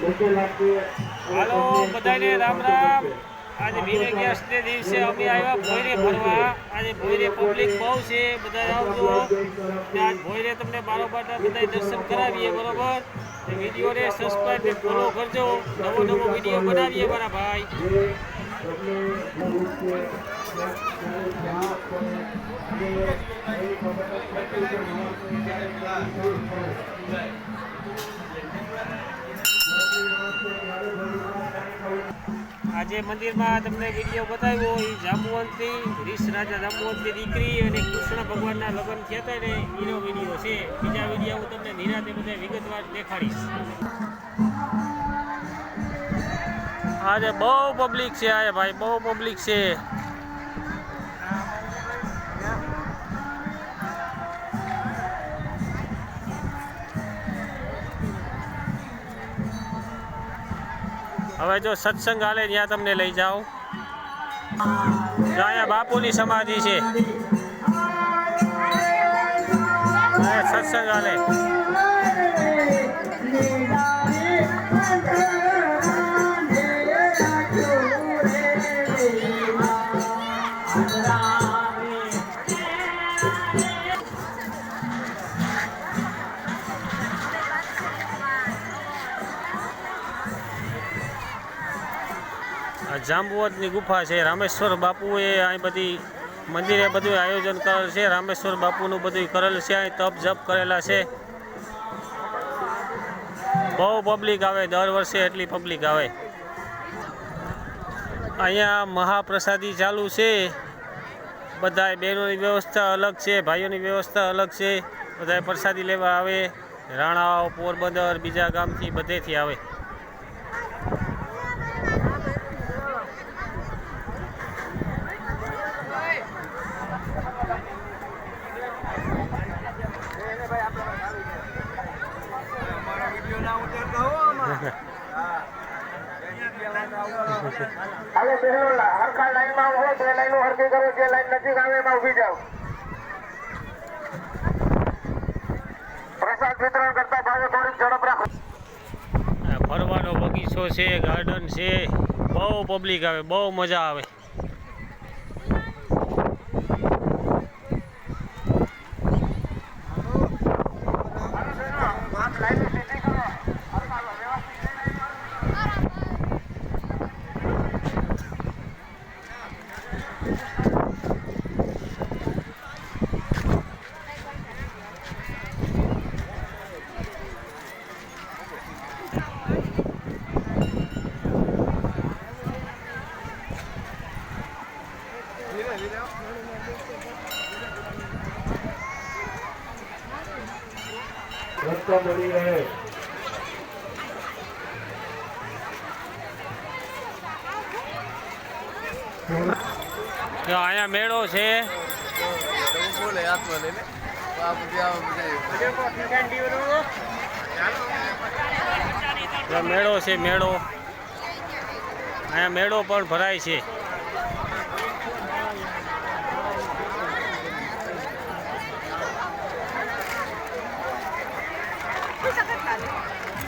હાલો બધાને રામ રામ। આજે વીર અગિયારસ ને દિવસે અમે આવ્યા ભોયરે ફરવા। આજે ભોયરે પબ્લિક બહુ છે, બધા આવજો। આજ ભોયરે તમને બારોબારના બધા દર્શન કરાવીએ, બરોબર। વિડીયોને સબસ્ક્રાઈબ ને ફોલો કરજો, નવો નવો વિડીયો બનાવીએ મારા ભાઈ। આજે મંદિરમાં તમને વિડીયો બતાવ્યો એ જાંબુવંતની રીસ રાજા જાંબુવંતની દીકરી અને કૃષ્ણ ભગવાનના લગ્ન થયા હતા ને એનો વિડીયો છે। બીજા વિડીયો હું તમને નિરાતે બધા વિગતવાર દેખાડીશ। આજે બહુ પબ્લિક છે, આજે ભાઈ બહુ પબ્લિક છે। હવે જો સત્સંગ હાલે ત્યાં તમને લઈ જાઓ। અહીંયા બાપુની સમાધિ છે, સત્સંગ હાલે। જાંબુવંતની ગુફા છે। રામેશ્વર બાપુએ અહીં બધી મંદિરે બધું આયોજન કરેલ છે। રામેશ્વર બાપુનું બધું કરેલ છે, અહીં તપ જપ કરેલા છે। બહુ પબ્લિક આવે, દર વર્ષે એટલી પબ્લિક આવે। અહીંયા મહાપ્રસાદી ચાલુ છે। બધા બહેનોની વ્યવસ્થા અલગ છે, ભાઈઓની વ્યવસ્થા અલગ છે। બધા પ્રસાદી લેવા આવે, રાણાઓ, પોરબંદર, બીજા ગામથી બધેથી આવે। હાલો બહેનો હરખા લાઈનમાં હોય, બે લાઈનો હરખી કરો, જે લાઈન નજીક આવે એમાં ઉભી જાઓ। પ્રસાદ વિતરણ કરતા ભાવે થોડીક ઝડપ રાખો। ફરવાનો બગીચો છે, ગાર્ડન છે, બહુ પબ્લિક આવે, બહુ મજા આવે। રસ્તો મળી રહે। અહીંયા મેળો છે, મેળો છે, મેળો અહીંયા મેળો પણ ભરાય છે।